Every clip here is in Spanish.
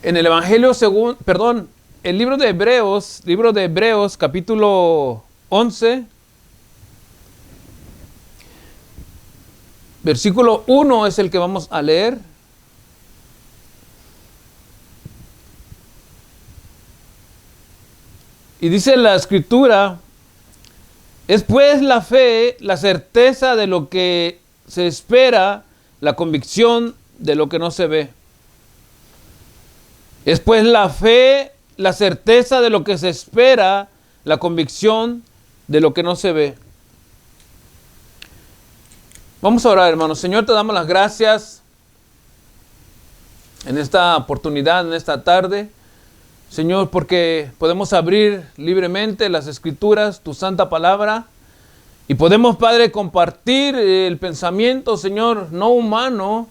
En el Evangelio según, perdón, el libro de Hebreos, capítulo 11, versículo 1 es el que vamos a leer. Y dice la escritura: es pues la fe, la certeza de lo que se espera, la convicción de lo que no se ve. Es pues la fe, la certeza de lo que se espera, la convicción de lo que no se ve. Vamos a orar, hermanos. Señor, te damos las gracias en esta oportunidad, en esta tarde. Señor, porque podemos abrir libremente las Escrituras, tu santa palabra, y podemos, Padre, compartir el pensamiento, Señor, no humano,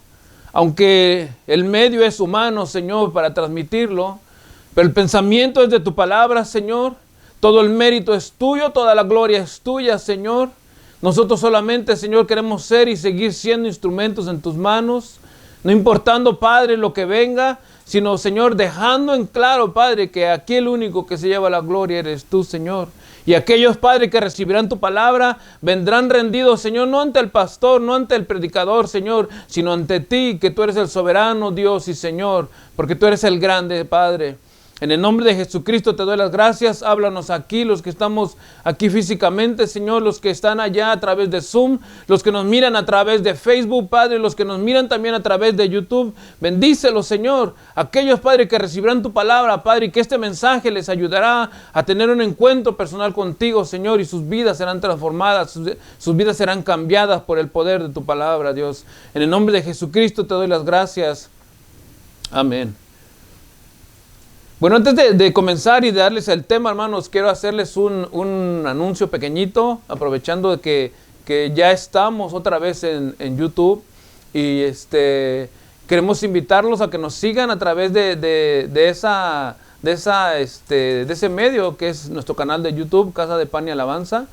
aunque el medio es humano, Señor, para transmitirlo, pero el pensamiento es de tu palabra, Señor. Todo el mérito es tuyo, toda la gloria es tuya, Señor. Nosotros solamente, Señor, queremos ser y seguir siendo instrumentos en tus manos, no importando, Padre, lo que venga, sino, Señor, dejando en claro, Padre, que aquí el único que se lleva la gloria eres tú, Señor. Y aquellos, Padre, que recibirán tu palabra, vendrán rendidos, Señor, no ante el pastor, no ante el predicador, Señor, sino ante ti, que tú eres el soberano Dios y Señor, porque tú eres el grande, Padre. En el nombre de Jesucristo te doy las gracias. Háblanos aquí, los que estamos aquí físicamente, Señor, los que están allá a través de Zoom, los que nos miran a través de Facebook, Padre, los que nos miran también a través de YouTube. Bendícelos, Señor. Aquellos, Padre, que recibirán tu palabra, Padre, y que este mensaje les ayudará a tener un encuentro personal contigo, Señor, y sus vidas serán transformadas, sus vidas serán cambiadas por el poder de tu palabra, Dios. En el nombre de Jesucristo te doy las gracias. Amén. Bueno, antes de comenzar y de darles el tema, hermanos, quiero hacerles un anuncio pequeñito, aprovechando de que ya estamos otra vez en YouTube, y queremos invitarlos a que nos sigan a través de ese medio que es nuestro canal de YouTube, Casa de Pan y Alabanza,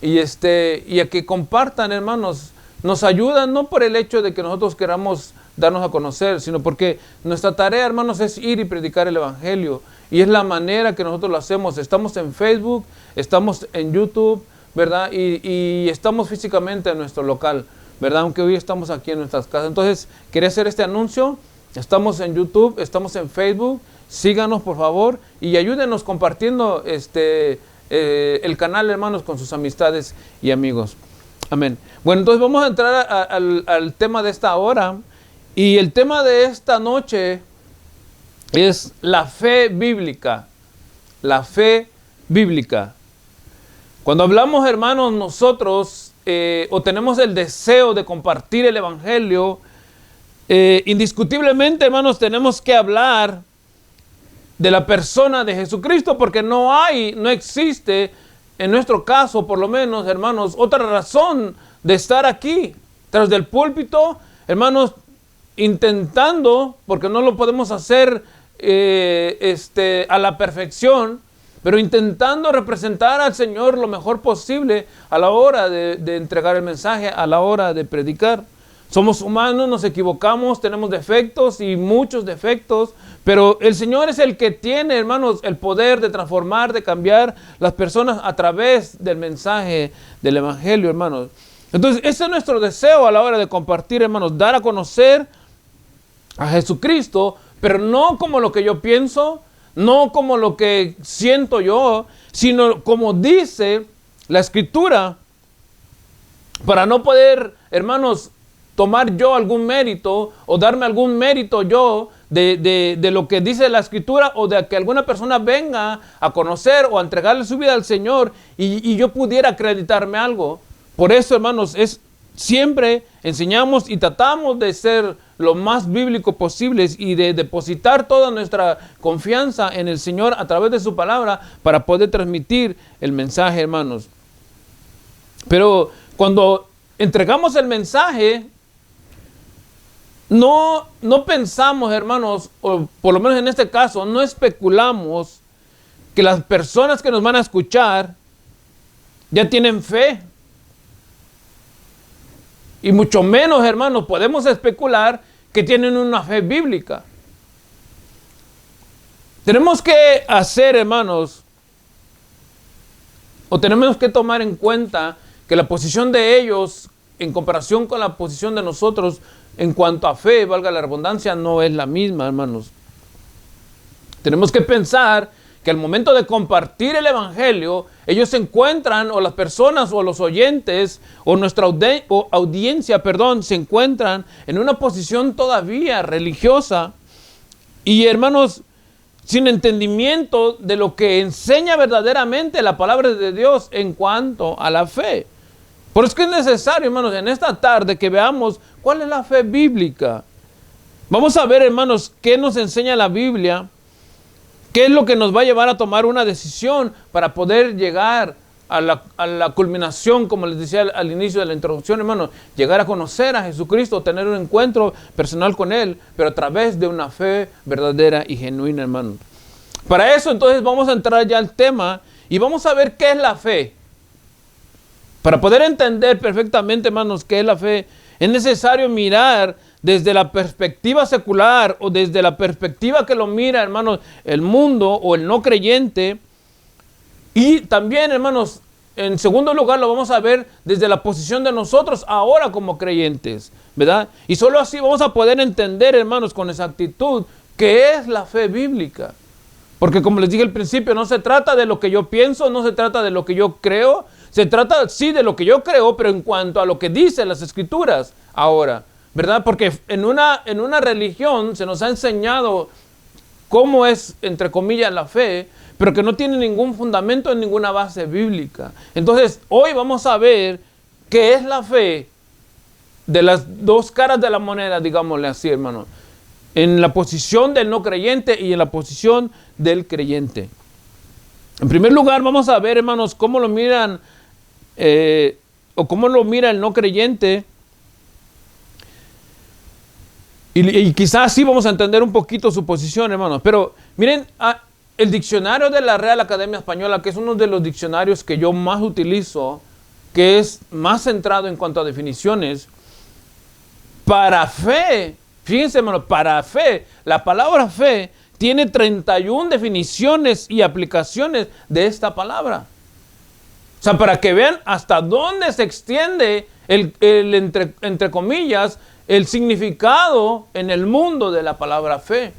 y a que compartan, hermanos. Nos ayudan no por el hecho de que nosotros queramos darnos a conocer, sino porque nuestra tarea, hermanos, es ir y predicar el Evangelio. Y es la manera que nosotros lo hacemos. Estamos en Facebook, estamos en YouTube, ¿verdad? Y estamos físicamente en nuestro local, ¿verdad? Aunque hoy estamos aquí en nuestras casas. Entonces, quería hacer este anuncio. Estamos en YouTube, estamos en Facebook. Síganos, por favor, y ayúdenos compartiendo el canal, hermanos, con sus amistades y amigos. Amén. Bueno, entonces vamos a entrar al tema de esta hora. Y el tema de esta noche es la fe bíblica. La fe bíblica. Cuando hablamos, hermanos, nosotros o tenemos el deseo de compartir el Evangelio, indiscutiblemente, hermanos, tenemos que hablar de la persona de Jesucristo, porque no existe, en nuestro caso, por lo menos, hermanos, otra razón de estar aquí, tras del púlpito, hermanos, intentando, porque no lo podemos hacer a la perfección, pero intentando representar al Señor lo mejor posible a la hora de entregar el mensaje, a la hora de predicar. Somos humanos, nos equivocamos, tenemos defectos y muchos defectos, pero el Señor es el que tiene, hermanos, el poder de transformar, de cambiar las personas a través del mensaje del Evangelio, hermanos. Entonces, ese es nuestro deseo a la hora de compartir, hermanos, dar a conocer a Jesucristo, pero no como lo que yo pienso, no como lo que siento yo, sino como dice la Escritura, para no poder, hermanos, tomar yo algún mérito o darme algún mérito yo de lo que dice la Escritura, o de que alguna persona venga a conocer o a entregarle su vida al Señor y yo pudiera acreditarme algo. Por eso, hermanos, siempre enseñamos y tratamos de ser lo más bíblico posible y de depositar toda nuestra confianza en el Señor a través de su palabra para poder transmitir el mensaje, hermanos. Pero cuando entregamos el mensaje, no pensamos, hermanos, o por lo menos en este caso, no especulamos que las personas que nos van a escuchar ya tienen fe. Y mucho menos, hermanos, podemos especular que tienen una fe bíblica. Tenemos que hacer, hermanos, o tenemos que tomar en cuenta que la posición de ellos en comparación con la posición de nosotros en cuanto a fe, valga la redundancia, no es la misma, hermanos. Tenemos que pensar que al momento de compartir el evangelio, ellos se encuentran, o las personas, o los oyentes, o nuestra audiencia, se encuentran en una posición todavía religiosa y, hermanos, sin entendimiento de lo que enseña verdaderamente la palabra de Dios en cuanto a la fe. Por eso es que es necesario, hermanos, en esta tarde que veamos cuál es la fe bíblica. Vamos a ver, hermanos, qué nos enseña la Biblia, qué es lo que nos va a llevar a tomar una decisión para poder llegar a la culminación, como les decía al inicio de la introducción, hermanos, llegar a conocer a Jesucristo, tener un encuentro personal con Él, pero a través de una fe verdadera y genuina, hermanos. Para eso, entonces, vamos a entrar ya al tema y vamos a ver qué es la fe. Para poder entender perfectamente, hermanos, qué es la fe, es necesario mirar desde la perspectiva secular o desde la perspectiva que lo mira, hermanos, el mundo o el no creyente. Y también, hermanos, en segundo lugar lo vamos a ver desde la posición de nosotros ahora como creyentes, ¿verdad? Y solo así vamos a poder entender, hermanos, con exactitud qué es la fe bíblica. Porque como les dije al principio, no se trata de lo que yo pienso, no se trata de lo que yo creo, se trata sí de lo que yo creo, pero en cuanto a lo que dicen las Escrituras ahora, ¿verdad? Porque en una religión se nos ha enseñado cómo es, entre comillas, la fe, pero que no tiene ningún fundamento en ninguna base bíblica. Entonces, hoy vamos a ver qué es la fe de las dos caras de la moneda, digámosle así, hermano, en la posición del no creyente y en la posición del creyente. En primer lugar, vamos a ver, hermanos, cómo lo miran o cómo lo mira el no creyente. Y quizás sí vamos a entender un poquito su posición, hermanos. Pero miren, el diccionario de la Real Academia Española, que es uno de los diccionarios que yo más utilizo, que es más centrado en cuanto a definiciones, para fe, fíjense, hermanos, para fe, la palabra fe tiene 31 definiciones y aplicaciones de esta palabra. O sea, para que vean hasta dónde se extiende entre comillas, el significado en el mundo de la palabra fe.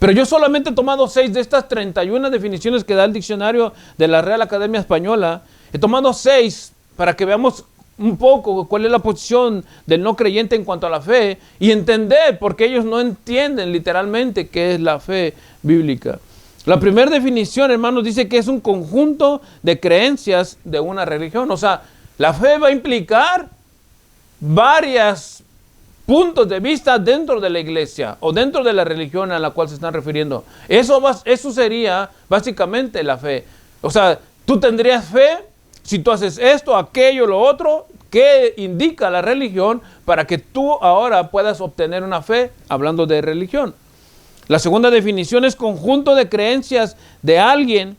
Pero yo solamente he tomado 6 de estas 31 definiciones que da el diccionario de la Real Academia Española. He tomado 6 para que veamos un poco cuál es la posición del no creyente en cuanto a la fe y entender por qué ellos no entienden literalmente qué es la fe bíblica. La primera definición, hermanos, dice que es un conjunto de creencias de una religión. O sea, la fe va a implicar varios puntos de vista dentro de la iglesia o dentro de la religión a la cual se están refiriendo. Eso sería básicamente la fe. O sea, tú tendrías fe si tú haces esto, aquello, lo otro, que indica la religión para que tú ahora puedas obtener una fe, hablando de religión. La segunda definición es conjunto de creencias de alguien,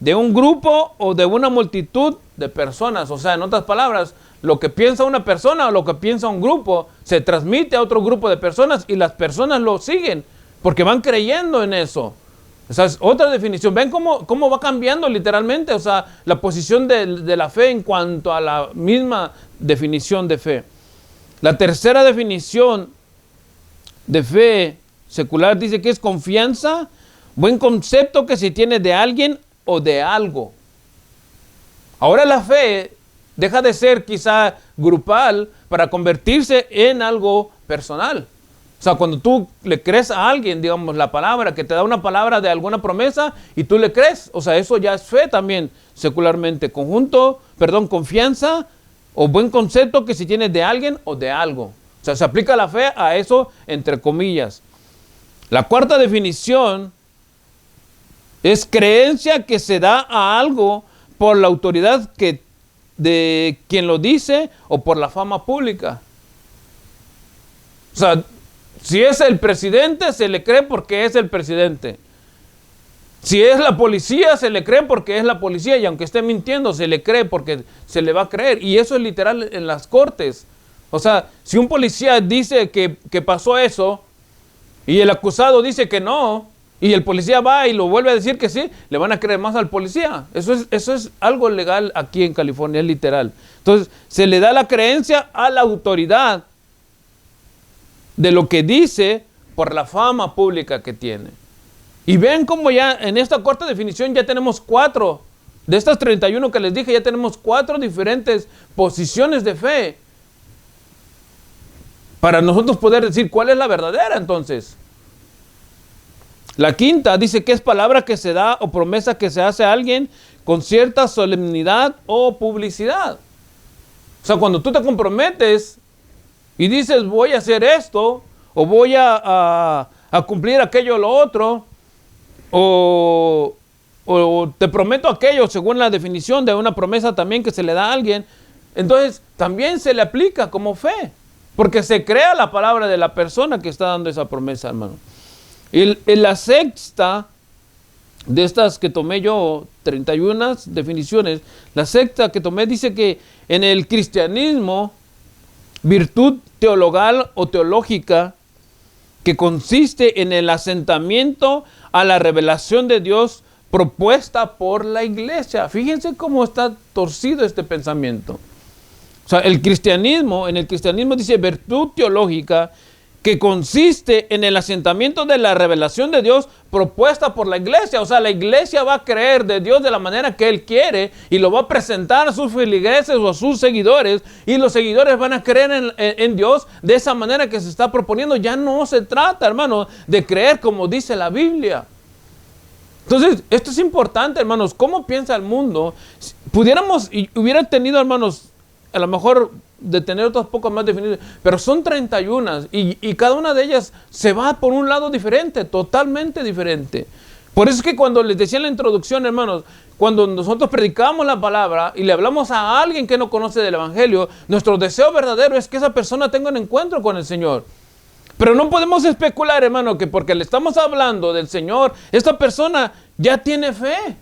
de un grupo o de una multitud de personas. O sea, en otras palabras, lo que piensa una persona o lo que piensa un grupo se transmite a otro grupo de personas y las personas lo siguen porque van creyendo en eso. Esa es otra definición. ¿Ven cómo va cambiando literalmente? O sea, la posición de la fe en cuanto a la misma definición de fe. La tercera definición de fe secular dice que es confianza, buen concepto que se tiene de alguien o de algo. Ahora la fe deja de ser quizá grupal para convertirse en algo personal. O sea, cuando tú le crees a alguien, digamos, la palabra, que te da una palabra de alguna promesa y tú le crees, o sea, eso ya es fe también secularmente. Confianza o buen concepto que se tiene de alguien o de algo. O sea, se aplica la fe a eso entre comillas. La cuarta definición es creencia que se da a algo por la autoridad de quien lo dice o por la fama pública. O sea, si es el presidente, se le cree porque es el presidente. Si es la policía, se le cree porque es la policía. Y aunque esté mintiendo, se le cree porque se le va a creer. Y eso es literal en las cortes. O sea, si un policía dice que pasó eso y el acusado dice que no, y el policía va y lo vuelve a decir que sí, le van a creer más al policía. Eso es algo legal aquí en California, es literal. Entonces, se le da la creencia a la autoridad de lo que dice por la fama pública que tiene. Y ven cómo ya en esta corta definición ya tenemos 4. De estas 31 que les dije, ya tenemos 4 diferentes posiciones de fe. Para nosotros poder decir cuál es la verdadera entonces. La quinta dice que es palabra que se da o promesa que se hace a alguien con cierta solemnidad o publicidad. O sea, cuando tú te comprometes y dices voy a hacer esto o voy a cumplir aquello o lo otro, o te prometo aquello según la definición de una promesa también que se le da a alguien, entonces también se le aplica como fe, porque se crea la palabra de la persona que está dando esa promesa, hermano. En la sexta de estas que tomé yo, 31 definiciones, la sexta que tomé dice que en el cristianismo, virtud teologal o teológica que consiste en el asentamiento a la revelación de Dios propuesta por la iglesia. Fíjense cómo está torcido este pensamiento. O sea, en el cristianismo dice virtud teológica que consiste en el asentamiento de la revelación de Dios propuesta por la iglesia. O sea, la iglesia va a creer de Dios de la manera que Él quiere y lo va a presentar a sus feligreses o a sus seguidores, y los seguidores van a creer en Dios de esa manera que se está proponiendo. Ya no se trata, hermano, de creer como dice la Biblia. Entonces, esto es importante, hermanos. ¿Cómo piensa el mundo? Pudiéramos, y hubiera tenido, hermanos, a lo mejor de tener otros pocos más definidos, pero son 31 y cada una de ellas se va por un lado diferente, totalmente diferente. Por eso es que cuando les decía en la introducción, hermanos, cuando nosotros predicamos la palabra y le hablamos a alguien que no conoce del evangelio, nuestro deseo verdadero es que esa persona tenga un encuentro con el Señor. Pero no podemos especular, hermano, que porque le estamos hablando del Señor, esta persona ya tiene fe.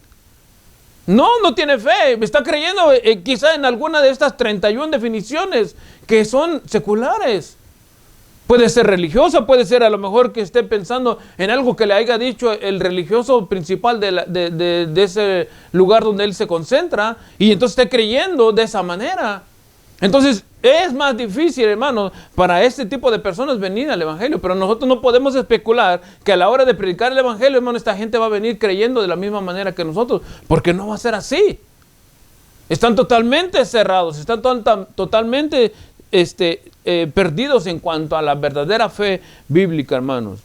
No tiene fe, está creyendo quizá en alguna de estas 31 definiciones que son seculares. Puede ser religiosa, puede ser a lo mejor que esté pensando en algo que le haya dicho el religioso principal de ese lugar donde él se concentra, y entonces esté creyendo de esa manera. Entonces es más difícil, hermanos, para este tipo de personas venir al evangelio, pero nosotros no podemos especular que a la hora de predicar el evangelio, hermano, esta gente va a venir creyendo de la misma manera que nosotros, porque no va a ser así. Están totalmente cerrados, están totalmente perdidos en cuanto a la verdadera fe bíblica, hermanos.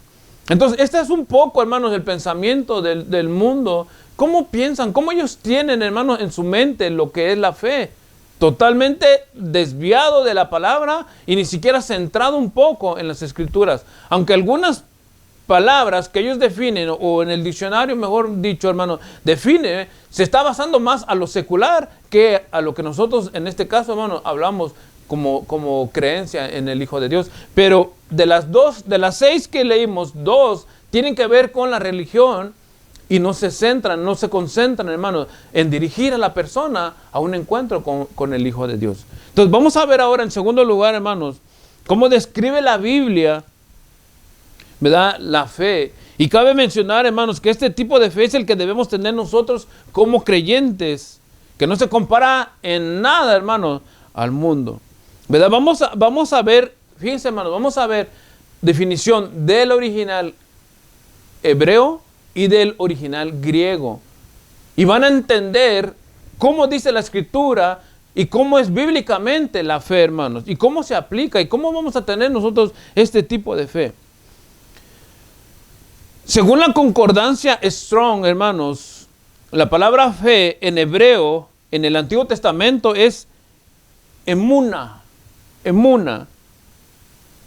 Entonces, este es un poco, hermanos, el pensamiento del mundo. ¿Cómo piensan? ¿Cómo ellos tienen, hermanos, en su mente lo que es la fe? Totalmente desviado de la palabra y ni siquiera centrado un poco en las escrituras. Aunque algunas palabras que ellos definen, o en el diccionario, mejor dicho, hermano, define, se está basando más a lo secular que a lo que nosotros, en este caso, hermano, hablamos como creencia en el Hijo de Dios. Pero de las 6 que leímos, 2 tienen que ver con la religión, y no se concentran, hermanos, en dirigir a la persona a un encuentro con el Hijo de Dios. Entonces vamos a ver ahora, en segundo lugar, hermanos, cómo describe la Biblia, ¿verdad?, la fe. Y cabe mencionar, hermanos, que este tipo de fe es el que debemos tener nosotros como creyentes, que no se compara en nada, hermanos, al mundo, ¿verdad? Vamos a ver, fíjense, hermanos, vamos a ver definición del original hebreo y del original griego. Y van a entender cómo dice la escritura y cómo es bíblicamente la fe, hermanos, y cómo se aplica y cómo vamos a tener nosotros este tipo de fe. Según la concordancia Strong, hermanos, la palabra fe en hebreo en el Antiguo Testamento es emuna,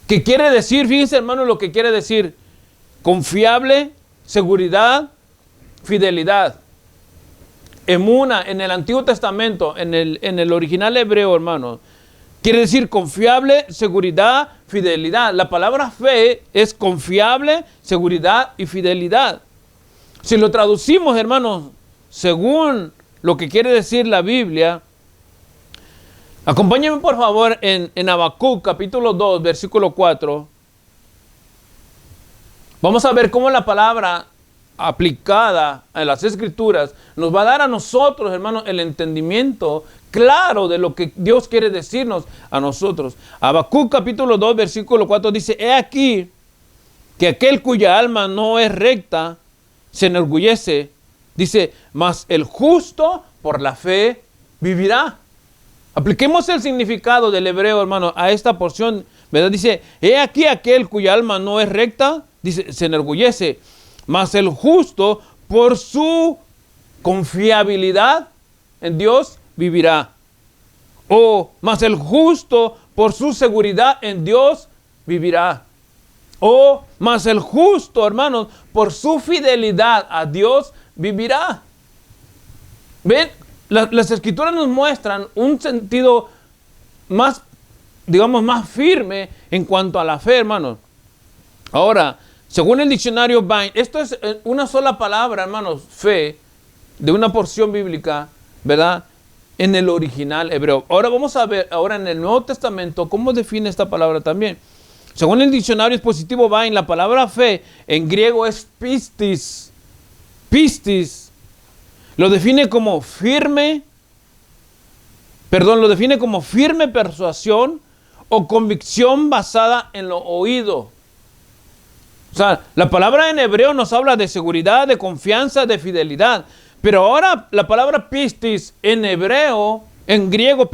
que quiere decir, fíjense, hermanos, lo que quiere decir: confiable, seguridad, fidelidad. Emuna en el Antiguo Testamento, en el original hebreo, hermano, quiere decir confiable, seguridad, fidelidad. La palabra fe es confiable, seguridad y fidelidad. Si lo traducimos, hermanos, según lo que quiere decir la Biblia, acompáñenme por favor en Habacuc capítulo 2, versículo 4. Vamos a ver cómo la palabra aplicada a las Escrituras, nos va a dar a nosotros, hermanos, el entendimiento claro de lo que Dios quiere decirnos a nosotros. Habacuc capítulo 2, versículo 4 dice: he aquí que aquel cuya alma no es recta se enorgullece. Dice: mas el justo por la fe vivirá. Apliquemos el significado del hebreo, hermano, a esta porción, ¿verdad? Dice: he aquí aquel cuya alma no es recta, dice, se enorgullece. Mas el justo por su confiabilidad en Dios vivirá. O mas el justo por su seguridad en Dios vivirá. O mas el justo, hermanos, por su fidelidad a Dios vivirá. ¿Ven? Las Escrituras nos muestran un sentido más, digamos, más firme en cuanto a la fe, hermanos. Ahora, según el diccionario Vine, esto es una sola palabra, hermanos, fe, de una porción bíblica, ¿verdad? En el original hebreo. Ahora vamos a ver, ahora en el Nuevo Testamento, cómo define esta palabra también. Según el diccionario expositivo Vine, la palabra fe en griego es pistis. Pistis. Lo define como firme persuasión o convicción basada en lo oído. O sea, la palabra en hebreo nos habla de seguridad, de confianza, de fidelidad. Pero ahora la palabra pistis en hebreo, en griego,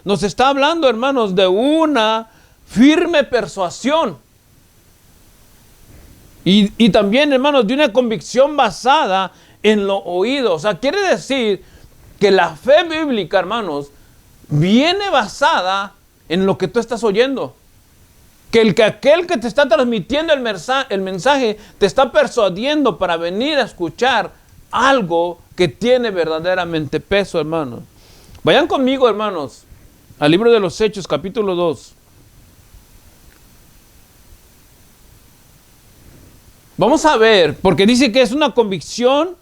nos está hablando, hermanos, de una firme persuasión. Y también, hermanos, de una convicción basada en lo oído. O sea, quiere decir que la fe bíblica, hermanos, viene basada en lo que tú estás oyendo. Que aquel que te está transmitiendo el mensaje te está persuadiendo para venir a escuchar algo que tiene verdaderamente peso, hermanos. Vayan conmigo, hermanos, al libro de los Hechos, capítulo 2. Vamos a ver, porque dice que es una convicción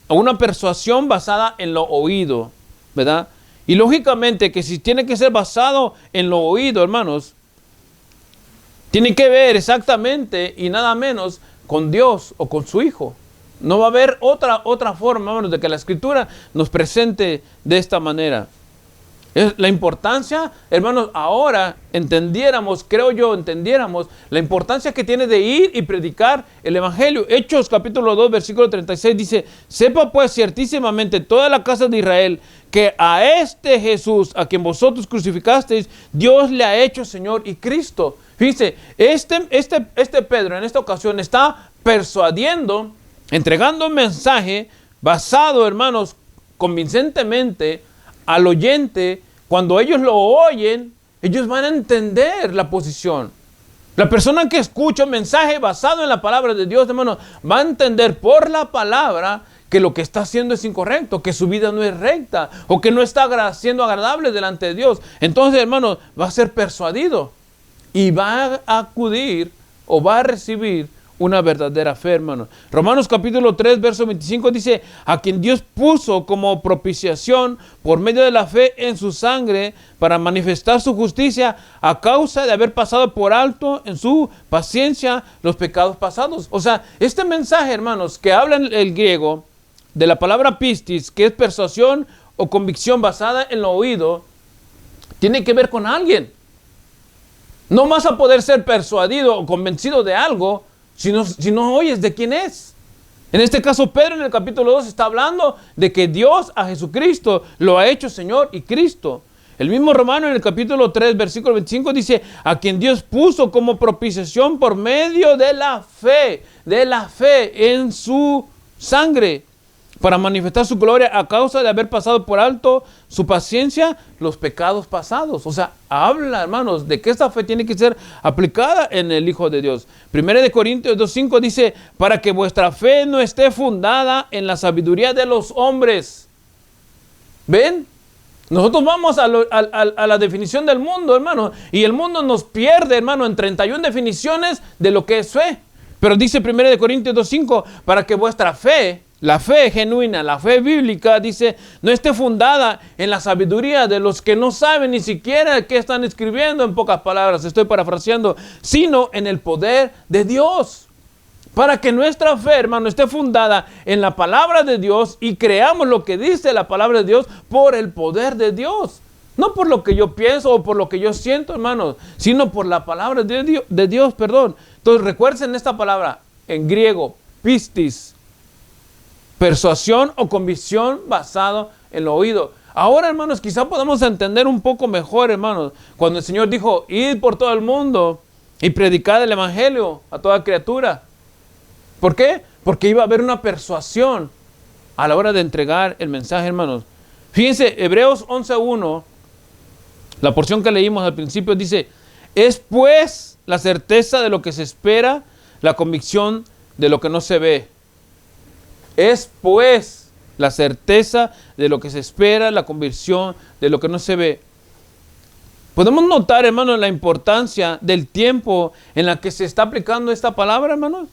o una persuasión basada en lo oído, ¿verdad? Y lógicamente que si tiene que ser basado en lo oído, hermanos, tiene que ver exactamente y nada menos con Dios o con su Hijo. No va a haber otra forma, hermanos, de que la Escritura nos presente de esta manera. Es la importancia, hermanos, ahora entendiéramos la importancia que tiene de ir y predicar el Evangelio. Hechos capítulo 2, versículo 36 dice: sepa pues ciertísimamente toda la casa de Israel que a este Jesús, a quien vosotros crucificasteis, Dios le ha hecho Señor y Cristo. Fíjense, este Pedro en esta ocasión está persuadiendo, entregando un mensaje basado, hermanos, convincentemente al oyente. Cuando ellos lo oyen, ellos van a entender la posición. La persona que escucha un mensaje basado en la palabra de Dios, hermanos, va a entender por la palabra que lo que está haciendo es incorrecto, que su vida no es recta o que no está siendo agradable delante de Dios. Entonces, hermanos, va a ser persuadido y va a acudir o va a recibir una verdadera fe, hermano. Romanos capítulo 3, verso 25 dice: a quien Dios puso como propiciación por medio de la fe en su sangre para manifestar su justicia a causa de haber pasado por alto en su paciencia los pecados pasados. O sea, este mensaje, hermanos, que habla en el griego de la palabra pistis, que es persuasión o convicción basada en lo oído, tiene que ver con alguien. No vas a poder ser persuadido o convencido de algo si no oyes de quién es. En este caso, Pedro en el capítulo 2 está hablando de que Dios a Jesucristo lo ha hecho Señor y Cristo. El mismo Romano en el capítulo 3, versículo 25 dice: a quien Dios puso como propiciación por medio de la fe en su sangre, para manifestar su gloria a causa de haber pasado por alto su paciencia los pecados pasados. O sea, habla, hermanos, de que esta fe tiene que ser aplicada en el Hijo de Dios. 1 Corintios 2:5 dice: para que vuestra fe no esté fundada en la sabiduría de los hombres. ¿Ven? Nosotros vamos a la definición del mundo, hermano, y el mundo nos pierde, hermano, en 31 definiciones de lo que es fe. Pero dice 1 Corintios 2:5, para que vuestra fe, la fe genuina, la fe bíblica, dice, no esté fundada en la sabiduría de los que no saben ni siquiera qué están escribiendo, en pocas palabras, estoy parafraseando, sino en el poder de Dios. Para que nuestra fe, hermano, esté fundada en la palabra de Dios y creamos lo que dice la palabra de Dios por el poder de Dios. No por lo que yo pienso o por lo que yo siento, hermanos, sino por la palabra de Dios, perdón. Entonces recuerden esta palabra en griego, pistis, persuasión o convicción basado en el oído. Ahora, hermanos, quizá podamos entender un poco mejor, hermanos, cuando el Señor dijo, id por todo el mundo y predicad el evangelio a toda criatura. ¿Por qué? Porque iba a haber una persuasión a la hora de entregar el mensaje, hermanos. Fíjense, Hebreos 11:1, la porción que leímos al principio dice, es pues la certeza de lo que se espera, la convicción de lo que no se ve. Es pues la certeza de lo que se espera, la convicción de lo que no se ve. Podemos notar, hermanos, la importancia del tiempo en la que se está aplicando esta palabra, hermanos.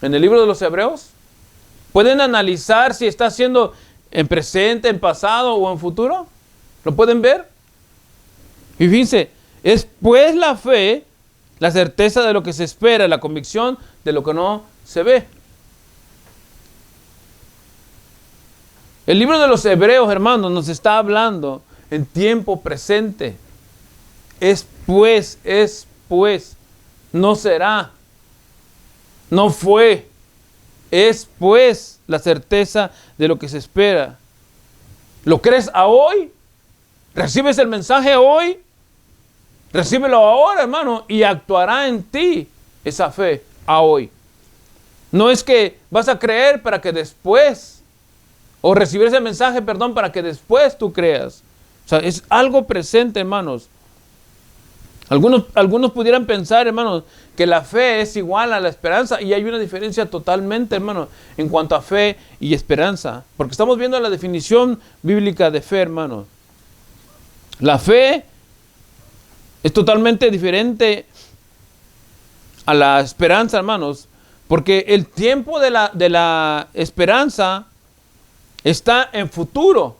En el libro de los Hebreos, ¿pueden analizar si está siendo en presente, en pasado o en futuro? ¿Lo pueden ver? Y fíjense, es pues la fe, la certeza de lo que se espera, la convicción de lo que no se ve. El libro de los Hebreos, hermanos, nos está hablando en tiempo presente. Es pues, no será. No fue, es pues la certeza de lo que se espera. ¿Lo crees a hoy? ¿Recibes el mensaje hoy? Recíbelo ahora, hermano, y actuará en ti esa fe a hoy. No es que vas a creer para que después, o recibir ese mensaje, perdón, para que después tú creas. O sea, es algo presente, hermanos. Algunos pudieran pensar, hermanos, que la fe es igual a la esperanza, y hay una diferencia totalmente, hermanos, en cuanto a fe y esperanza, porque estamos viendo la definición bíblica de fe, hermanos. La fe es totalmente diferente a la esperanza, hermanos, porque el tiempo de la esperanza está en futuro.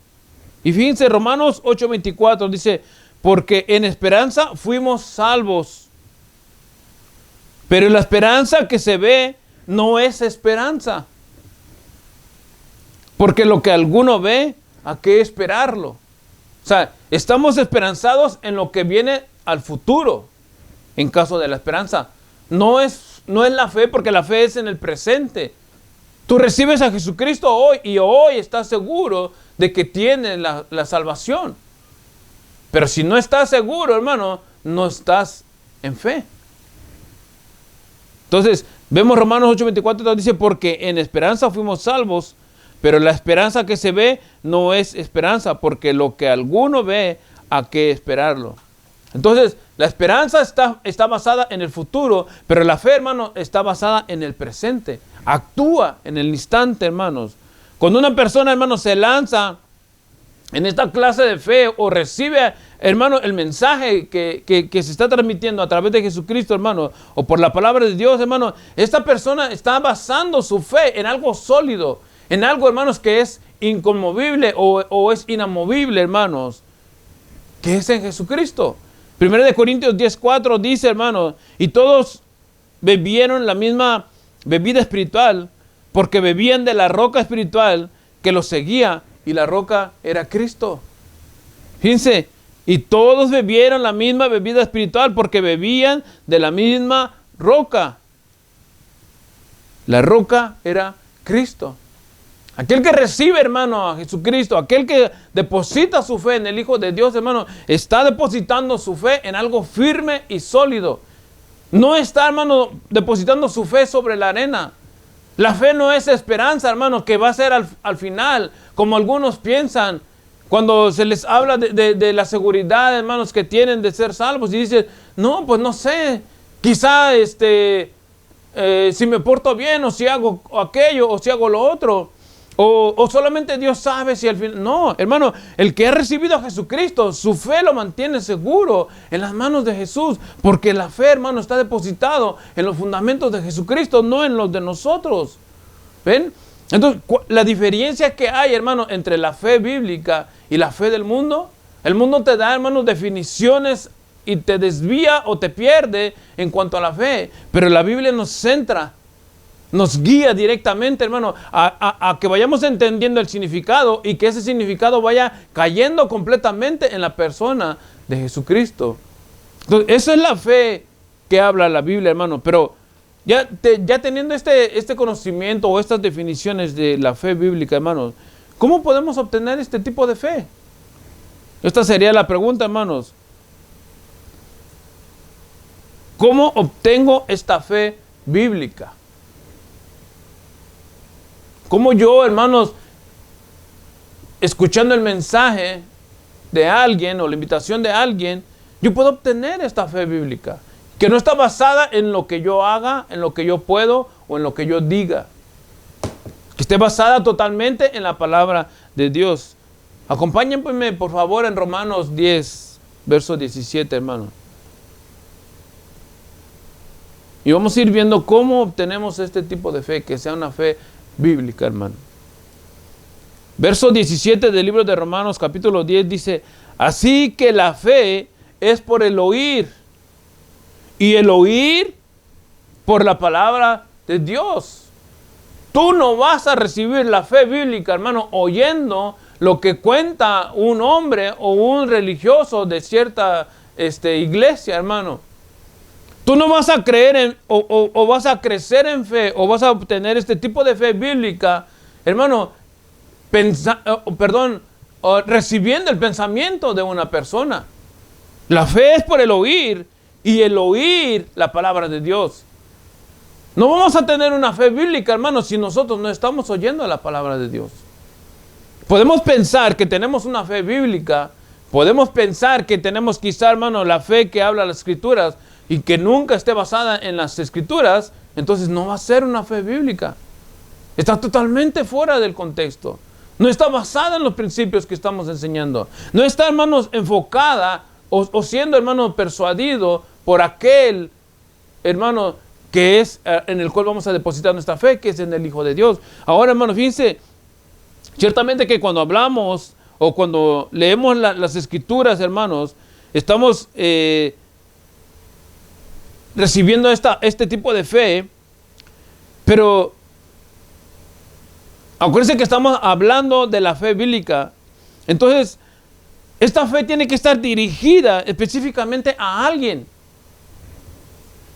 Y fíjense, Romanos 8:24 dice, porque en esperanza fuimos salvos. Pero la esperanza que se ve no es esperanza. Porque lo que alguno ve, ¿a qué esperarlo? O sea, estamos esperanzados en lo que viene al futuro, en caso de la esperanza. No es la fe, porque la fe es en el presente. Tú recibes a Jesucristo hoy y hoy estás seguro de que tienes la salvación. Pero si no estás seguro, hermano, no estás en fe. Entonces, vemos Romanos 8:24, dice, porque en esperanza fuimos salvos, pero la esperanza que se ve no es esperanza, porque lo que alguno ve, ¿a qué esperarlo? Entonces, la esperanza está basada en el futuro, pero la fe, hermano, está basada en el presente. Actúa en el instante, hermanos. Cuando una persona, hermano, se lanza en esta clase de fe o recibe, hermano, el mensaje que se está transmitiendo a través de Jesucristo, hermano, o por la palabra de Dios, hermano, esta persona está basando su fe en algo sólido, en algo, hermanos, que es inconmovible o es inamovible, hermanos, que es en Jesucristo. 1 Corintios 10:4 dice, hermanos, y todos bebieron la misma bebida espiritual, porque bebían de la roca espiritual que los seguía, y la roca era Cristo. Fíjense, y todos bebieron la misma bebida espiritual porque bebían de la misma roca. La roca era Cristo. Aquel que recibe, hermano, a Jesucristo, aquel que deposita su fe en el Hijo de Dios, hermano, está depositando su fe en algo firme y sólido. No está, hermano, depositando su fe sobre la arena. La fe no es esperanza, hermano, que va a ser al final, como algunos piensan, cuando se les habla de la seguridad, hermanos, que tienen de ser salvos, y dicen, no, pues no sé, quizá si me porto bien, o si hago aquello, o si hago lo otro, o solamente Dios sabe si al final. No, hermano, el que ha recibido a Jesucristo, su fe lo mantiene seguro en las manos de Jesús, porque la fe, hermano, está depositado en los fundamentos de Jesucristo, no en los de nosotros. ¿Ven? Entonces, la diferencia que hay, hermano, entre la fe bíblica y la fe del mundo, el mundo te da, hermano, definiciones y te desvía o te pierde en cuanto a la fe. Pero la Biblia nos centra, nos guía directamente, hermano, a que vayamos entendiendo el significado y que ese significado vaya cayendo completamente en la persona de Jesucristo. Entonces, eso es la fe que habla la Biblia, hermano. Pero ya teniendo este conocimiento o estas definiciones de la fe bíblica, hermanos, ¿cómo podemos obtener este tipo de fe? Esta sería la pregunta, hermanos. ¿Cómo obtengo esta fe bíblica? ¿Cómo yo, hermanos, escuchando el mensaje de alguien o la invitación de alguien, yo puedo obtener esta fe bíblica? Que no está basada en lo que yo haga, en lo que yo puedo o en lo que yo diga. Que esté basada totalmente en la palabra de Dios. Acompáñenme, por favor, en Romanos 10, verso 17, hermano. Y vamos a ir viendo cómo obtenemos este tipo de fe, que sea una fe bíblica, hermano. Verso 17 del libro de Romanos, capítulo 10, dice: así que la fe es por el oír, y el oír por la palabra de Dios. Tú no vas a recibir la fe bíblica, hermano, oyendo lo que cuenta un hombre o un religioso de cierta iglesia, hermano. Tú no vas a creer o vas a crecer en fe o vas a obtener este tipo de fe bíblica, hermano, recibiendo el pensamiento de una persona. La fe es por el oír y el oír la palabra de Dios. No vamos a tener una fe bíblica, hermano, si nosotros no estamos oyendo la palabra de Dios. Podemos pensar que tenemos una fe bíblica, podemos pensar que tenemos quizá, hermano, la fe que habla las Escrituras y que nunca esté basada en las Escrituras, entonces no va a ser una fe bíblica. Está totalmente fuera del contexto. No está basada en los principios que estamos enseñando. No está, hermanos, enfocada o siendo, hermano, persuadido por aquel, hermano, que es en el cual vamos a depositar nuestra fe, que es en el Hijo de Dios. Ahora, hermano, fíjense, ciertamente que cuando hablamos o cuando leemos las Escrituras, hermanos, estamos recibiendo este tipo de fe, pero acuérdense que estamos hablando de la fe bíblica. Entonces, esta fe tiene que estar dirigida específicamente a alguien.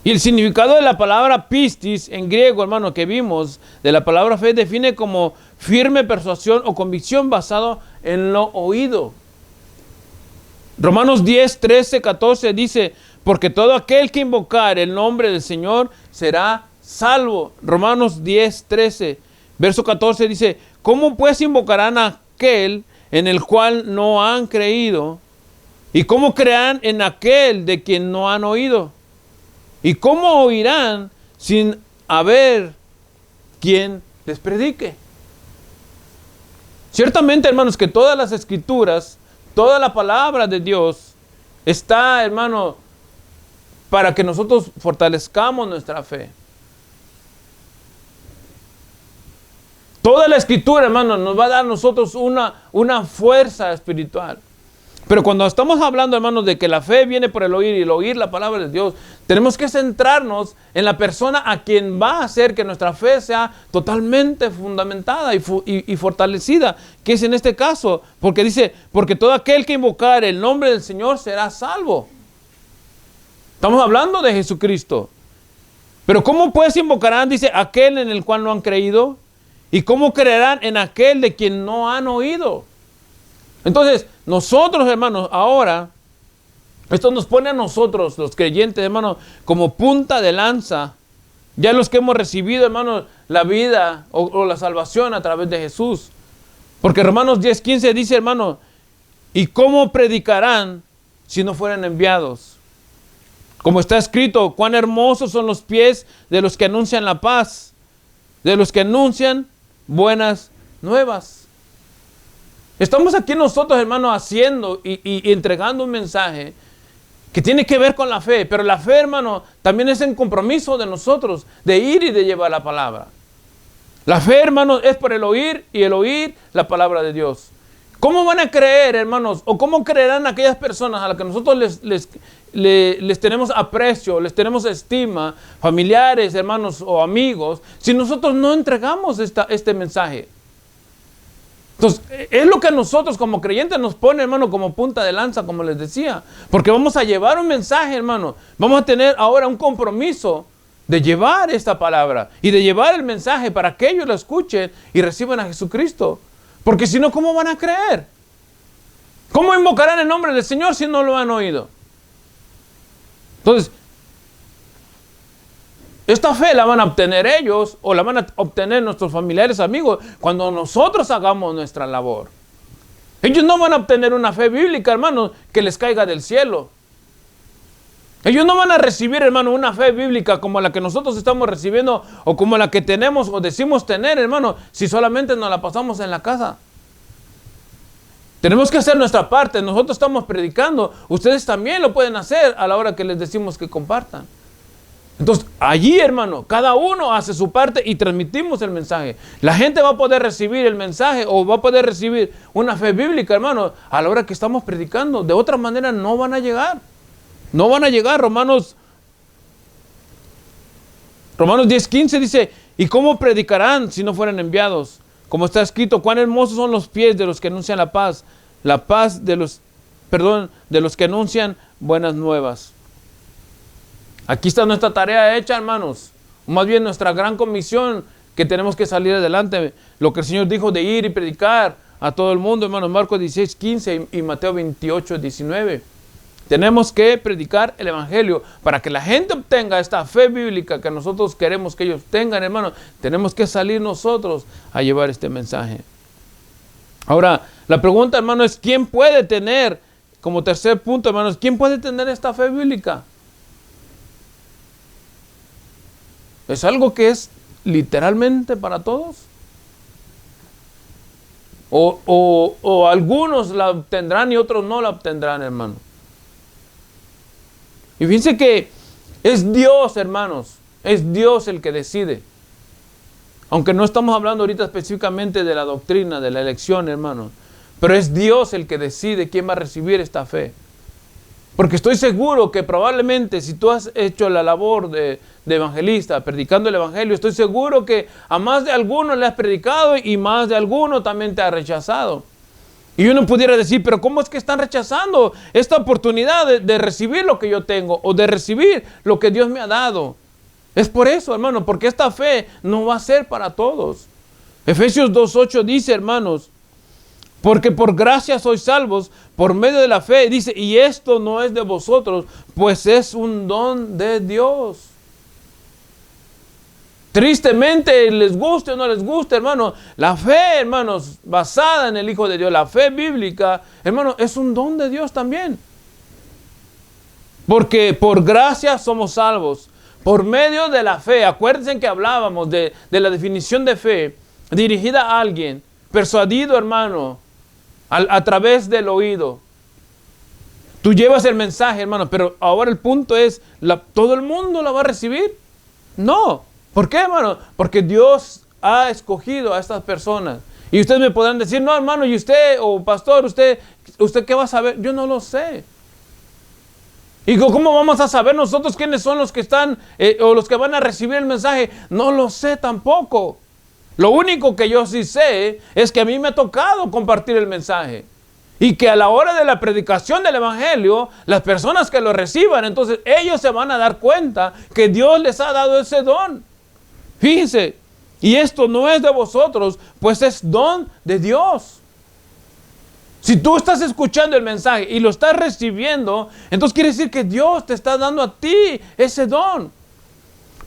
Y el significado de la palabra pistis en griego, hermano, que vimos, de la palabra fe, define como firme persuasión o convicción basado en lo oído. Romanos 10, 13, 14 dice: porque todo aquel que invocar el nombre del Señor será salvo. Romanos 10, 13, verso 14 dice: ¿cómo pues invocarán a aquel en el cual no han creído? ¿Y cómo creerán en aquel de quien no han oído? ¿Y cómo oirán sin haber quien les predique? Ciertamente, hermanos, que todas las Escrituras, toda la palabra de Dios está, hermano, para que nosotros fortalezcamos nuestra fe. Toda la Escritura, hermano, nos va a dar a nosotros una fuerza espiritual. Pero cuando estamos hablando, hermanos, de que la fe viene por el oír y el oír la palabra de Dios, tenemos que centrarnos en la persona a quien va a hacer que nuestra fe sea totalmente fundamentada y fortalecida, que es en este caso, porque dice: porque todo aquel que invocar el nombre del Señor será salvo. Estamos hablando de Jesucristo. Pero ¿cómo pues invocarán, dice, aquel en el cual no han creído? ¿Y cómo creerán en aquel de quien no han oído? Entonces, nosotros, hermanos, ahora, esto nos pone a nosotros, los creyentes, hermanos, como punta de lanza, ya los que hemos recibido, hermanos, la vida o la salvación a través de Jesús. Porque Romanos 10, 15 dice, hermano: ¿y cómo predicarán si no fueran enviados? Como está escrito: cuán hermosos son los pies de los que anuncian la paz, de los que anuncian buenas nuevas. Estamos aquí nosotros, hermanos, haciendo y entregando un mensaje que tiene que ver con la fe. Pero la fe, hermano, también es en compromiso de nosotros de ir y de llevar la palabra. La fe, hermano, es por el oír y el oír la palabra de Dios. ¿Cómo van a creer, hermanos? ¿O cómo creerán aquellas personas a las que nosotros les tenemos aprecio, les tenemos estima, familiares, hermanos o amigos, si nosotros no entregamos este mensaje? Entonces, es lo que a nosotros como creyentes nos pone, hermano, como punta de lanza, como les decía. Porque vamos a llevar un mensaje, hermano. Vamos a tener ahora un compromiso de llevar esta palabra y de llevar el mensaje para que ellos lo escuchen y reciban a Jesucristo. Porque si no, ¿cómo van a creer? ¿Cómo invocarán el nombre del Señor si no lo han oído? Entonces, esta fe la van a obtener ellos o la van a obtener nuestros familiares, amigos, cuando nosotros hagamos nuestra labor. Ellos no van a obtener una fe bíblica, hermanos, que les caiga del cielo. Ellos no van a recibir, hermano, una fe bíblica como la que nosotros estamos recibiendo o como la que tenemos o decimos tener, hermano, si solamente nos la pasamos en la casa. Tenemos que hacer nuestra parte. Nosotros estamos predicando. Ustedes también lo pueden hacer a la hora que les decimos que compartan. Entonces, allí, hermano, cada uno hace su parte y transmitimos el mensaje. La gente va a poder recibir el mensaje o va a poder recibir una fe bíblica, hermano, a la hora que estamos predicando. De otra manera no van a llegar. No van a llegar. Romanos 10:15 dice, ¿y cómo predicarán si no fueran enviados? Como está escrito, cuán hermosos son los pies de los que anuncian la paz de los que anuncian buenas nuevas. Aquí está nuestra tarea hecha, hermanos. Más bien nuestra gran comisión que tenemos que salir adelante. Lo que el Señor dijo de ir y predicar a todo el mundo, hermanos. Marcos 16:15 y Mateo 28:19. Tenemos que predicar el Evangelio para que la gente obtenga esta fe bíblica que nosotros queremos que ellos tengan, hermanos. Tenemos que salir nosotros a llevar este mensaje. Ahora, la pregunta, hermano, es ¿quién puede tener, como tercer punto, hermanos, quién puede tener esta fe bíblica? ¿Es algo que es literalmente para todos? ¿O algunos la obtendrán y otros no la obtendrán, hermano? Y fíjense que es Dios, hermanos, es Dios el que decide. Aunque no estamos hablando ahorita específicamente de la doctrina, de la elección, hermanos, pero es Dios el que decide quién va a recibir esta fe. Porque estoy seguro que probablemente si tú has hecho la labor de evangelista, predicando el evangelio, estoy seguro que a más de alguno le has predicado y más de alguno también te ha rechazado. Y uno pudiera decir, pero ¿cómo es que están rechazando esta oportunidad de recibir lo que yo tengo o de recibir lo que Dios me ha dado? Es por eso, hermano, porque esta fe no va a ser para todos. Efesios 2:8 dice, hermanos, porque por gracia sois salvos por medio de la fe. Dice, y esto no es de vosotros, pues es un don de Dios. Tristemente, les guste o no les guste, hermano, la fe, hermanos, basada en el Hijo de Dios, la fe bíblica, hermano, es un don de Dios también. Porque por gracia somos salvos, por medio de la fe. Acuérdense que hablábamos de la definición de fe, dirigida a alguien, persuadido, hermano, a través del oído. Tú llevas el mensaje, hermano, pero ahora el punto es, ¿todo el mundo la va a recibir? No. ¿Por qué, hermano? Porque Dios ha escogido a estas personas. Y ustedes me podrán decir, no, hermano, y usted, o pastor, ¿usted qué va a saber? Yo no lo sé. ¿Y cómo vamos a saber nosotros quiénes son los que están, o los que van a recibir el mensaje? No lo sé tampoco. Lo único que yo sí sé es que a mí me ha tocado compartir el mensaje. Y que a la hora de la predicación del evangelio, las personas que lo reciban, entonces ellos se van a dar cuenta que Dios les ha dado ese don. Fíjense, y esto no es de vosotros, pues es don de Dios. Si tú estás escuchando el mensaje y lo estás recibiendo, entonces quiere decir que Dios te está dando a ti ese don.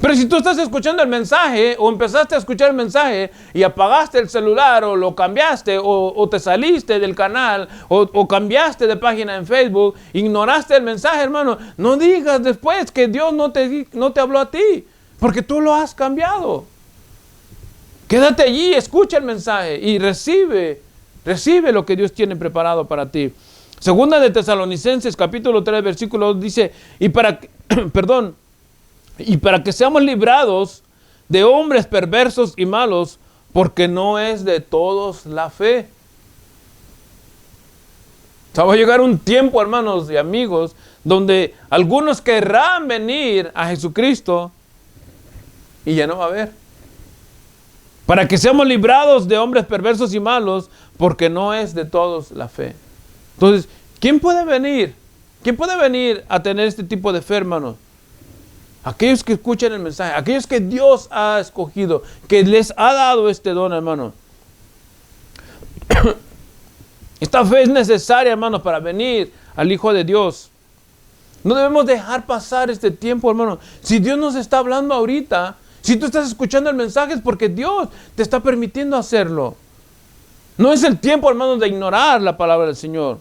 Pero si tú estás escuchando el mensaje o empezaste a escuchar el mensaje y apagaste el celular o lo cambiaste o te saliste del canal o cambiaste de página en Facebook, ignoraste el mensaje, hermano, no digas después que Dios no te habló a ti, porque tú lo has cambiado. Quédate allí, escucha el mensaje y recibe lo que Dios tiene preparado para ti. Segunda de Tesalonicenses, capítulo 3, versículo 2 dice, y para que seamos librados de hombres perversos y malos, porque no es de todos la fe. O sea, va a llegar un tiempo, hermanos y amigos, donde algunos querrán venir a Jesucristo y ya no va a haber. Para que seamos librados de hombres perversos y malos, porque no es de todos la fe. Entonces, ¿quién puede venir? ¿Quién puede venir a tener este tipo de fe, hermanos? Aquellos que escuchan el mensaje, aquellos que Dios ha escogido, que les ha dado este don, hermanos. Esta fe es necesaria, hermanos, para venir al Hijo de Dios. No debemos dejar pasar este tiempo, hermanos. Si Dios nos está hablando ahorita, si tú estás escuchando el mensaje, es porque Dios te está permitiendo hacerlo. No es el tiempo, hermanos, de ignorar la palabra del Señor.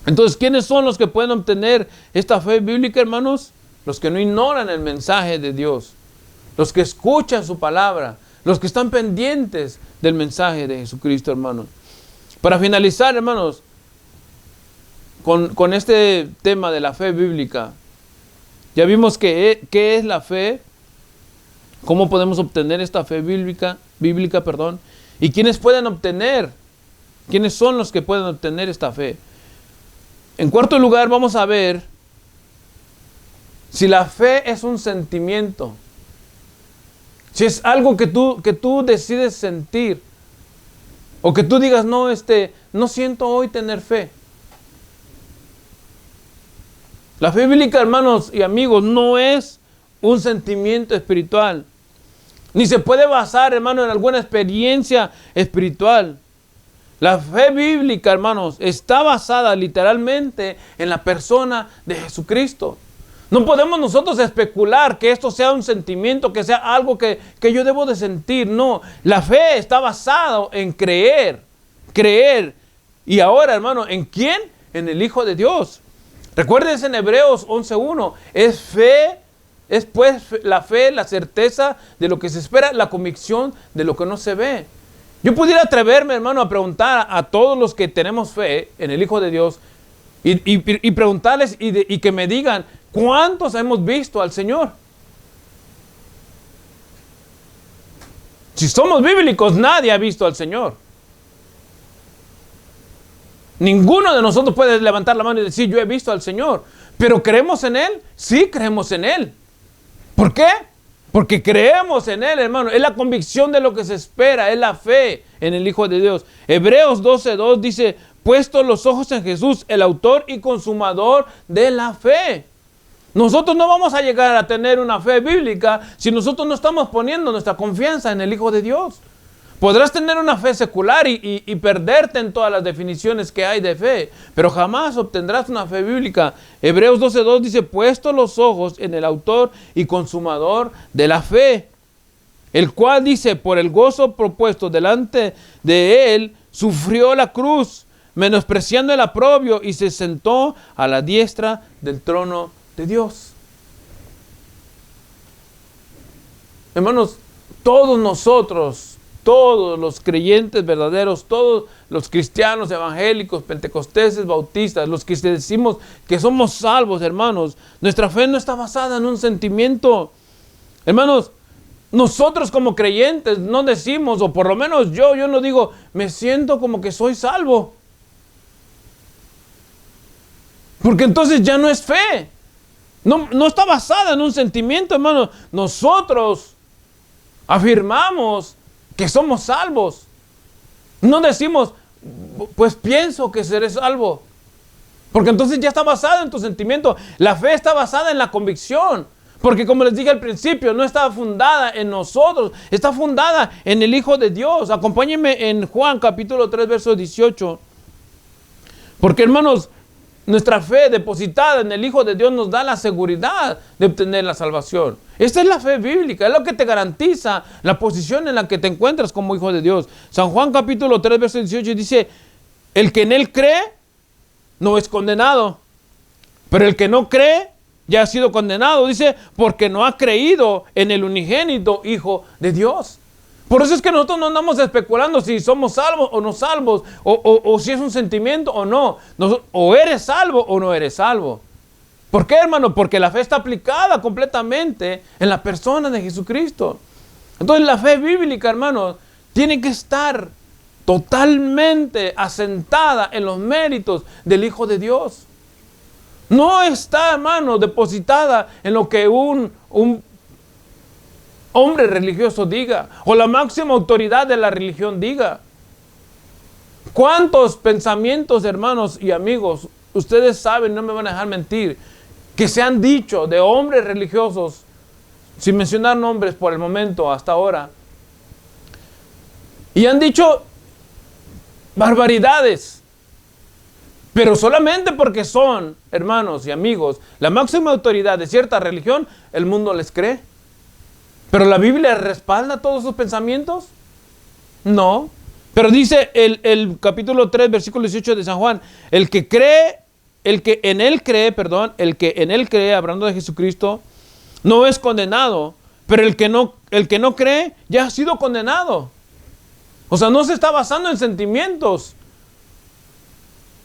Entonces, ¿quiénes son los que pueden obtener esta fe bíblica, hermanos? Los que no ignoran el mensaje de Dios. Los que escuchan su palabra. Los que están pendientes del mensaje de Jesucristo, hermanos. Para finalizar, hermanos, con este tema de la fe bíblica, ya vimos qué es la fe, cómo podemos obtener esta fe bíblica, y quiénes pueden obtener, quiénes son los que pueden obtener esta fe. En cuarto lugar, vamos a ver si la fe es un sentimiento, si es algo que tú decides sentir, o que tú digas, no siento hoy tener fe. La fe bíblica, hermanos y amigos, no es un sentimiento espiritual. Ni se puede basar, hermanos, en alguna experiencia espiritual. La fe bíblica, hermanos, está basada literalmente en la persona de Jesucristo. No podemos nosotros especular que esto sea un sentimiento, que sea algo que yo debo de sentir. No, la fe está basada en creer. Y ahora, hermano, ¿en quién? En el Hijo de Dios. Recuerden en Hebreos 11:1, es pues la fe, la certeza de lo que se espera, la convicción de lo que no se ve. Yo pudiera atreverme, hermano, a preguntar a todos los que tenemos fe en el Hijo de Dios y preguntarles y que me digan, ¿cuántos hemos visto al Señor? Si somos bíblicos, nadie ha visto al Señor. Ninguno de nosotros puede levantar la mano y decir, yo he visto al Señor. ¿Pero creemos en Él? Sí, creemos en Él. ¿Por qué? Porque creemos en Él, hermano. Es la convicción de lo que se espera, es la fe en el Hijo de Dios. Hebreos 12:2 dice, puesto los ojos en Jesús, el autor y consumador de la fe. Nosotros no vamos a llegar a tener una fe bíblica si nosotros no estamos poniendo nuestra confianza en el Hijo de Dios. Podrás tener una fe secular y perderte en todas las definiciones que hay de fe, pero jamás obtendrás una fe bíblica. Hebreos 12:2 dice, puesto los ojos en el autor y consumador de la fe, el cual dice, por el gozo propuesto delante de él, sufrió la cruz, menospreciando el oprobio, y se sentó a la diestra del trono de Dios. Hermanos, todos nosotros, todos los creyentes verdaderos, todos los cristianos evangélicos, pentecosteses, bautistas, los que decimos que somos salvos, hermanos, nuestra fe no está basada en un sentimiento. Hermanos, nosotros como creyentes no decimos, o por lo menos yo no digo, me siento como que soy salvo. Porque entonces ya no es fe. No está basada en un sentimiento, hermanos. Nosotros afirmamos que somos salvos. No decimos, pues pienso que seré salvo. Porque entonces ya está basado en tu sentimiento. La fe está basada en la convicción. Porque como les dije al principio, no está fundada en nosotros. Está fundada en el Hijo de Dios. Acompáñenme en Juan capítulo 3, verso 18. Porque, hermanos, nuestra fe depositada en el Hijo de Dios nos da la seguridad de obtener la salvación. Esta es la fe bíblica, es lo que te garantiza la posición en la que te encuentras como hijo de Dios. San Juan capítulo 3, verso 18 dice, el que en él cree no es condenado, pero el que no cree ya ha sido condenado, dice, porque no ha creído en el unigénito Hijo de Dios. Por eso es que nosotros no andamos especulando si somos salvos o no salvos, o si es un sentimiento o no. O eres salvo o no eres salvo. ¿Por qué, hermano? Porque la fe está aplicada completamente en la persona de Jesucristo. Entonces la fe bíblica, hermano, tiene que estar totalmente asentada en los méritos del Hijo de Dios. No está, hermano, depositada en lo que un hombre religioso diga o la máxima autoridad de la religión diga. ¿Cuántos pensamientos, hermanos y amigos, ustedes saben, no me van a dejar mentir, que se han dicho de hombres religiosos, sin mencionar nombres por el momento hasta ahora, y han dicho barbaridades, pero solamente porque son, hermanos y amigos, la máxima autoridad de cierta religión, el mundo les cree? ¿Pero la Biblia respalda todos sus pensamientos? No. Pero dice el capítulo 3, versículo 18 de San Juan, el que en él cree, hablando de Jesucristo, no es condenado, pero el que no cree ya ha sido condenado. O sea, no se está basando en sentimientos,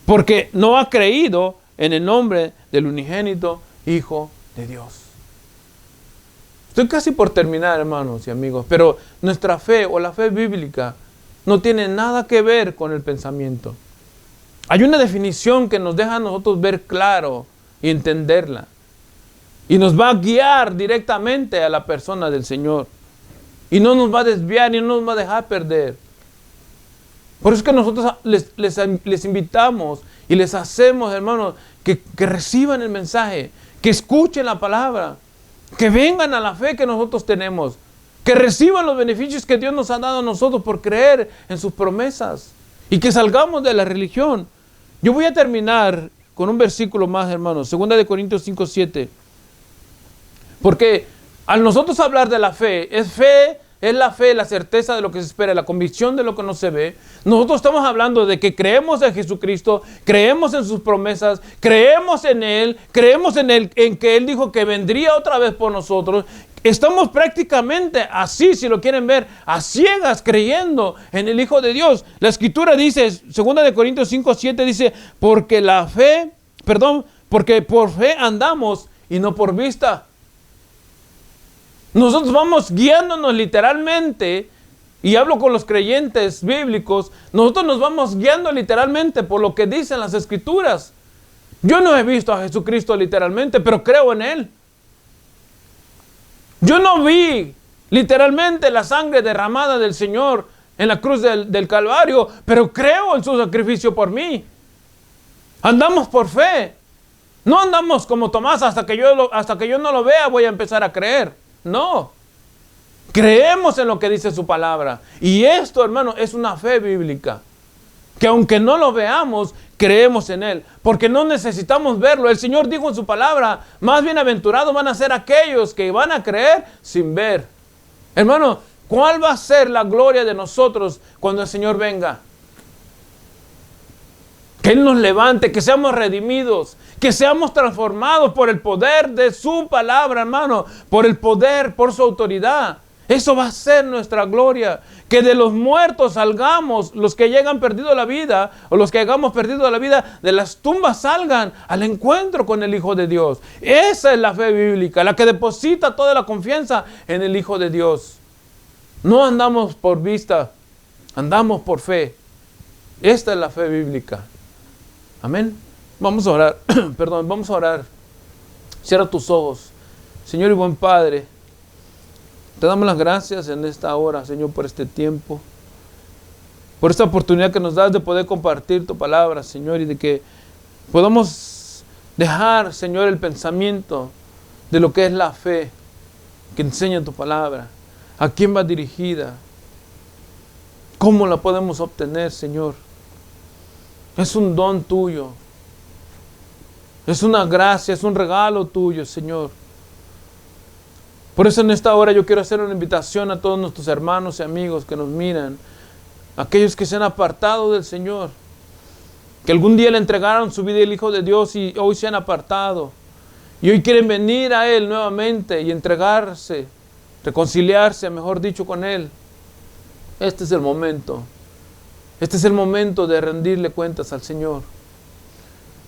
porque no ha creído en el nombre del unigénito Hijo de Dios. Estoy casi por terminar, hermanos y amigos, pero nuestra fe o la fe bíblica no tiene nada que ver con el pensamiento. Hay una definición que nos deja a nosotros ver claro y entenderla. Y nos va a guiar directamente a la persona del Señor. Y no nos va a desviar y no nos va a dejar perder. Por eso es que nosotros les invitamos y les hacemos, hermanos, que reciban el mensaje, que escuchen la palabra, que vengan a la fe que nosotros tenemos, que reciban los beneficios que Dios nos ha dado a nosotros por creer en sus promesas y que salgamos de la religión. Yo voy a terminar con un versículo más, hermanos, 2 Corintios 5:7. Porque al nosotros hablar de la fe, es la fe, la certeza de lo que se espera, la convicción de lo que no se ve. Nosotros estamos hablando de que creemos en Jesucristo, creemos en sus promesas, creemos en Él, en que Él dijo que vendría otra vez por nosotros. Estamos prácticamente así, si lo quieren ver, a ciegas creyendo en el Hijo de Dios. La Escritura dice, 2 Corintios 5:7 dice, porque por fe andamos y no por vista. Nosotros vamos guiándonos literalmente, y hablo con los creyentes bíblicos, nosotros nos vamos guiando literalmente por lo que dicen las Escrituras. Yo no he visto a Jesucristo literalmente, pero creo en Él. Yo no vi literalmente la sangre derramada del Señor en la cruz del Calvario, pero creo en su sacrificio por mí. Andamos por fe. No andamos como Tomás, hasta que yo no lo vea voy a empezar a creer. No, creemos en lo que dice su palabra. Y esto, hermano, es una fe bíblica. Que aunque no lo veamos, creemos en Él. Porque no necesitamos verlo. El Señor dijo en su palabra, más bienaventurados van a ser aquellos que van a creer sin ver. Hermano, ¿cuál va a ser la gloria de nosotros cuando el Señor venga? Que Él nos levante, que seamos redimidos, que seamos transformados por el poder de su palabra, hermano, por el poder, por su autoridad. Eso va a ser nuestra gloria. Que de los muertos salgamos, los que llegan perdido la vida, o los que hayamos perdido la vida, de las tumbas salgan al encuentro con el Hijo de Dios. Esa es la fe bíblica, la que deposita toda la confianza en el Hijo de Dios. No andamos por vista, andamos por fe. Esta es la fe bíblica. Amén. Vamos a orar. Perdón, vamos a orar. Cierra tus ojos. Señor y buen Padre, te damos las gracias en esta hora, Señor, por este tiempo, por esta oportunidad que nos das de poder compartir tu palabra, Señor, y de que podamos dejar, Señor, el pensamiento de lo que es la fe que enseña tu palabra, a quién va dirigida, cómo la podemos obtener, Señor. Es un don tuyo. Es una gracia, es un regalo tuyo, Señor. Por eso en esta hora yo quiero hacer una invitación a todos nuestros hermanos y amigos que nos miran, aquellos que se han apartado del Señor, que algún día le entregaron su vida al Hijo de Dios y hoy se han apartado. Y hoy quieren venir a Él nuevamente y entregarse, reconciliarse, mejor dicho, con Él. Este es el momento. Este es el momento de rendirle cuentas al Señor.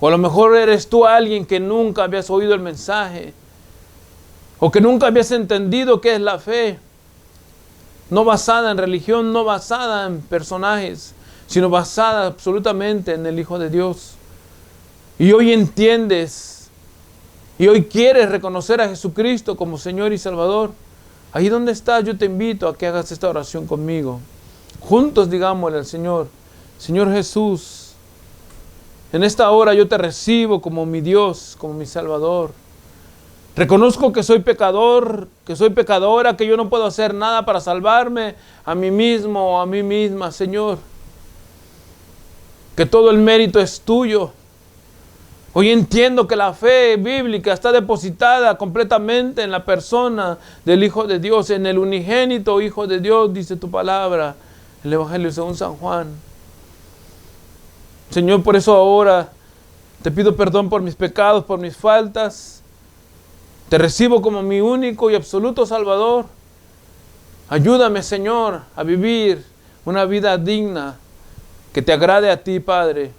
O a lo mejor eres tú alguien que nunca habías oído el mensaje, o que nunca habías entendido qué es la fe, no basada en religión, no basada en personajes, sino basada absolutamente en el Hijo de Dios. Y hoy entiendes, y hoy quieres reconocer a Jesucristo como Señor y Salvador. Ahí donde estás, yo te invito a que hagas esta oración conmigo. Juntos digámosle al Señor: Señor Jesús, en esta hora yo te recibo como mi Dios, como mi Salvador. Reconozco que soy pecador, que soy pecadora, que yo no puedo hacer nada para salvarme a mí mismo o a mí misma, Señor. Que todo el mérito es tuyo. Hoy entiendo que la fe bíblica está depositada completamente en la persona del Hijo de Dios, en el unigénito Hijo de Dios, dice tu palabra, el Evangelio según San Juan. Señor, por eso ahora te pido perdón por mis pecados, por mis faltas. Te recibo como mi único y absoluto Salvador. Ayúdame, Señor, a vivir una vida digna, que te agrade a ti, Padre.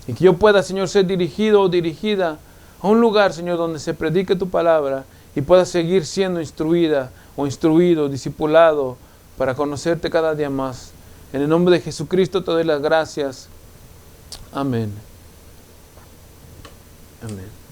Y que yo pueda, Señor, ser dirigido o dirigida a un lugar, Señor, donde se predique tu palabra y pueda seguir siendo instruida o instruido, discipulado, para conocerte cada día más. En el nombre de Jesucristo te doy las gracias. Amén. Amén.